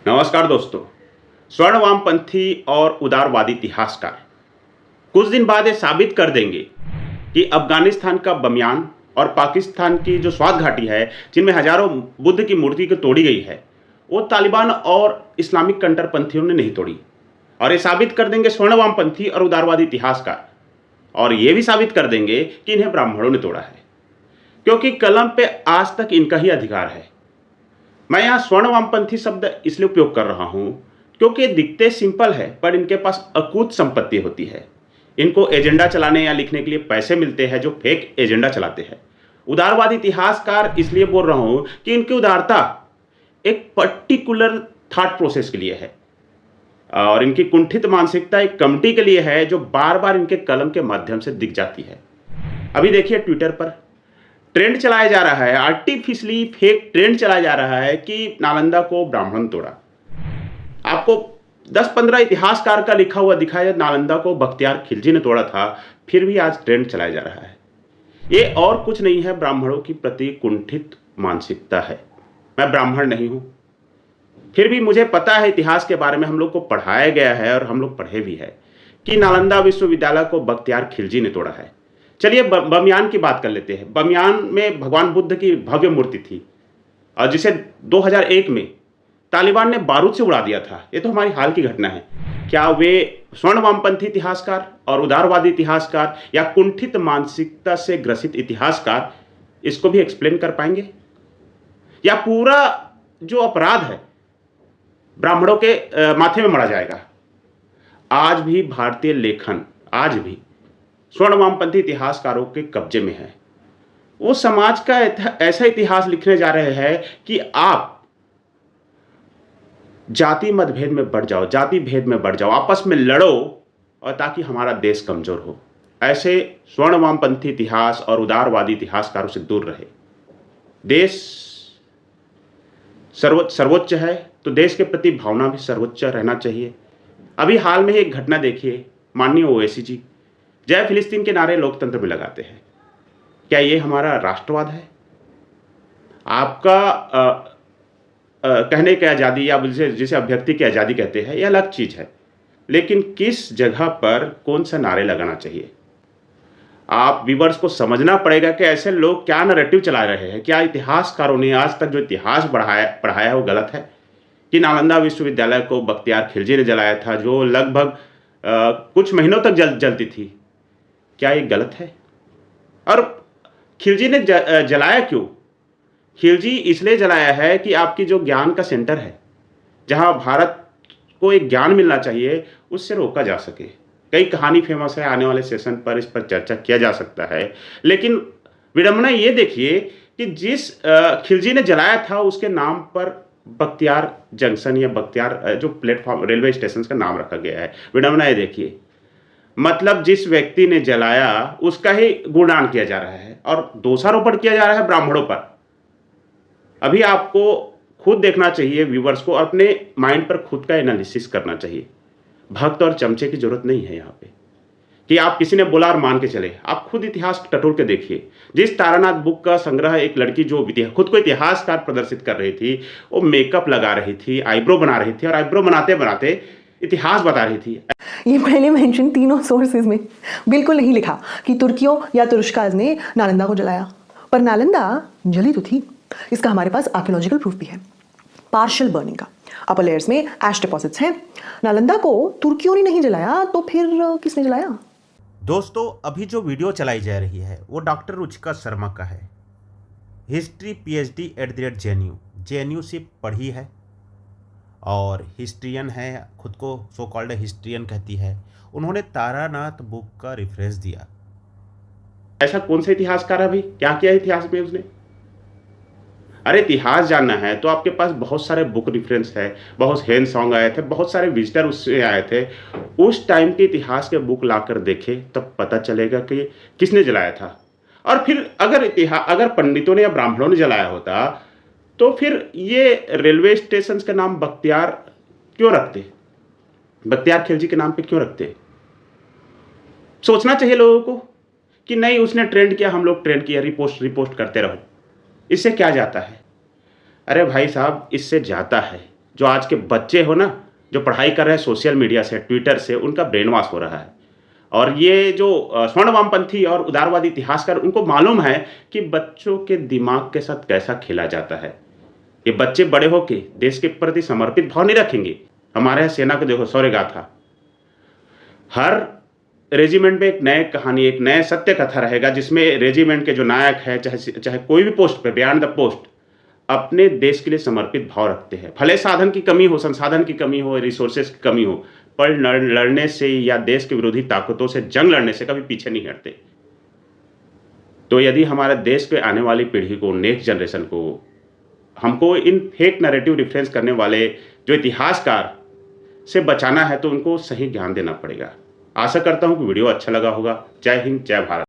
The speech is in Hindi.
नमस्कार दोस्तों। स्वर्ण वामपंथी और उदारवादी इतिहासकार कुछ दिन बाद ये साबित कर देंगे कि अफगानिस्तान का बमियान और पाकिस्तान की जो स्वात घाटी है, जिनमें हजारों बुद्ध की मूर्ति को तोड़ी गई है, वो तालिबान और इस्लामिक कट्टरपंथियों ने नहीं तोड़ी। और ये साबित कर देंगे स्वर्ण वामपंथी और उदारवादी इतिहासकार, और ये भी साबित कर देंगे कि इन्हें ब्राह्मणों ने तोड़ा है, क्योंकि कलम पे आज तक इनका ही अधिकार है। मैं यहाँ स्वर्ण वामपंथी शब्द इसलिए उपयोग कर रहा हूँ क्योंकि ये दिखते सिंपल है, पर इनके पास अकूत संपत्ति होती है। इनको एजेंडा चलाने या लिखने के लिए पैसे मिलते हैं, जो फेक एजेंडा चलाते हैं। उदारवादी इतिहासकार इसलिए बोल रहा हूँ कि इनकी उदारता एक पर्टिकुलर थॉट प्रोसेस के लिए है, और इनकी कुंठित मानसिकता एक कमिटी के लिए है, जो बार बार इनके कलम के माध्यम से दिख जाती है। अभी देखिए, ट्विटर पर ट्रेंड चलाया जा रहा है, आर्टिफिशियली फेक ट्रेंड चलाया जा रहा है कि नालंदा को ब्राह्मण तोड़ा। आपको 10-15 इतिहासकार का लिखा हुआ दिखाया, नालंदा को बख्तियार खिलजी ने तोड़ा था, फिर भी आज ट्रेंड चलाया जा रहा है। ये और कुछ नहीं है, ब्राह्मणों की प्रति कुंठित मानसिकता है। मैं ब्राह्मण नहीं हूं, फिर भी मुझे पता है इतिहास के बारे में, हम लोग को पढ़ाया गया है और हम लोग पढ़े भी है कि नालंदा विश्वविद्यालय को बख्तियार खिलजी ने तोड़ा है। चलिए बमियान की बात कर लेते हैं। बमियान में भगवान बुद्ध की भव्य मूर्ति थी, और जिसे 2001 में तालिबान ने बारूद से उड़ा दिया था। ये तो हमारी हाल की घटना है। क्या वे स्वर्ण वामपंथी इतिहासकार और उदारवादी इतिहासकार या कुंठित मानसिकता से ग्रसित इतिहासकार इसको भी एक्सप्लेन कर पाएंगे? या पूरा जो अपराध है ब्राह्मणों के माथे में मढ़ा जाएगा? आज भी भारतीय लेखन, आज भी स्वर्ण वामपंथी इतिहासकारों के कब्जे में है। वो समाज का ऐसा इतिहास लिखने जा रहे हैं कि आप जाति मतभेद में बढ़ जाओ, जाति भेद में बढ़ जाओ, आपस में लड़ो, और ताकि हमारा देश कमजोर हो। ऐसे स्वर्ण वामपंथी इतिहास और उदारवादी इतिहासकारों से दूर रहे। देश सर्वोच्च है, तो देश के प्रति भावना भी सर्वोच्च रहना चाहिए। अभी हाल में ही एक घटना देखिए, माननीय ओवैसी जी जय फिलिस्तीन के नारे लोकतंत्र में लगाते हैं। क्या ये हमारा राष्ट्रवाद है? आपका कहने की आज़ादी, या जिसे अभिव्यक्ति की आज़ादी कहते हैं, यह अलग चीज़ है, लेकिन किस जगह पर कौन सा नारे लगाना चाहिए? आप व्यूअर्स को समझना पड़ेगा कि ऐसे लोग क्या नैरेटिव चला रहे हैं। क्या इतिहासकारों ने आज तक जो इतिहास पढ़ाया है वो गलत है? कि नालंदा विश्वविद्यालय को बख्तियार खिलजी ने जलाया था, जो लगभग कुछ महीनों तक जलती थी, क्या ये गलत है? और खिलजी ने जलाया क्यों? खिलजी इसलिए जलाया है कि आपकी जो ज्ञान का सेंटर है, जहां भारत को एक ज्ञान मिलना चाहिए, उससे रोका जा सके। कई कहानी फेमस है, आने वाले सेशन पर इस पर चर्चा किया जा सकता है। लेकिन विडंबना ये देखिए कि जिस खिलजी ने जलाया था, उसके नाम पर बख्तियार जंक्शन या बख्तियार जो प्लेटफॉर्म रेलवे स्टेशन का नाम रखा गया है। विडंबना ये देखिए, मतलब जिस व्यक्ति ने जलाया उसका ही गुणगान किया जा रहा है और दोषारोपण किया जा रहा है ब्राह्मणों पर। अभी आपको खुद देखना चाहिए, व्यूवर्स को अपने माइंड पर खुद का एनालिसिस करना चाहिए। भक्त और चमचे की जरूरत नहीं है यहाँ पे कि आप किसी ने बोला और मान के चले। आप खुद इतिहास टटोल के देखिए। जिस तारानाथ बुक का संग्रह, एक लड़की जो खुद को इतिहासकार प्रदर्शित कर रही थी, वो मेकअप लगा रही थी, आईब्रो बना रही थी, और आईब्रो बनाते बनाते इतिहास बता रही थी। ये पहले मेंशन तीनों सोर्सेज में बिल्कुल नहीं लिखा कि तुर्कियों या तुरुष्काज ने नालंदा को जलाया, पर नालंदा जली तो थी। इसका हमारे पास आर्कियोलॉजिकल प्रूफ भी है, पार्शियल बर्निंग का। अपर लेयर्स में ऐश डिपॉजिट्स हैं। नालंदा को तुर्कियों ने नहीं जलाया, तो फिर किसने जलाया? दोस्तों, अभी जो वीडियो चलाई जा रही है वो डॉक्टर रुचिका शर्मा का है। हिस्ट्री PhD JNU से पढ़ी है और हिस्ट्रियन है, खुद को सो कॉल्ड हिस्ट्रियन कहती है। उन्होंने तारानाथ बुक का रेफरेंस दिया। ऐसा कौन सा इतिहासकार है भाई, क्या किया इतिहास में उसने? अरे इतिहास जानना है तो आपके पास बहुत सारे बुक रेफरेंस है, बहुत हैंड सॉन्ग आए थे, बहुत सारे विजिटर उससे आए थे। उस टाइम के इतिहास के बुक लाकर देखे, तब पता चलेगा कि किसने जलाया था। और फिर अगर पंडितों ने या ब्राह्मणों ने जलाया होता, तो फिर ये रेलवे स्टेशन का नाम बख्तियार क्यों रखते? बख्तियार खिलजी के नाम पे क्यों रखते? सोचना चाहिए लोगों को कि नहीं, उसने ट्रेंड किया, हम लोग ट्रेंड किया, रिपोस्ट करते रहो। इससे क्या जाता है? अरे भाई साहब, इससे जाता है जो आज के बच्चे हो ना, जो पढ़ाई कर रहे हैं सोशल मीडिया से, ट्विटर से, उनका ब्रेन वॉश हो रहा है। और ये जो स्वर्ण वामपंथी और उदारवादी इतिहासकार, उनको मालूम है कि बच्चों के दिमाग के साथ कैसा खेला जाता है। ये बच्चे बड़े होके देश के प्रति समर्पित भाव नहीं रखेंगे। हमारे यहाँ सेना को देखो, शौर्य गाथा, हर रेजिमेंट में एक नए कहानी, एक नए सत्य कथा रहेगा, जिसमें रेजिमेंट के जो नायक है, चाहे कोई भी पोस्ट पे, बियॉन्ड द पोस्ट, अपने देश के लिए समर्पित भाव रखते हैं। भले साधन की कमी हो, संसाधन की कमी हो, रिसोर्सेज की कमी हो, पर लड़ने से या देश के विरोधी ताकतों से जंग लड़ने से कभी पीछे नहीं हटते। तो यदि हमारे देश के आने वाली पीढ़ी को, नेक्स्ट जनरेशन को, हमको इन फेक नैरेटिव रिफरेंस करने वाले जो इतिहासकार से बचाना है, तो उनको सही ज्ञान देना पड़ेगा। आशा करता हूं कि वीडियो अच्छा लगा होगा। जय हिंद, जय भारत।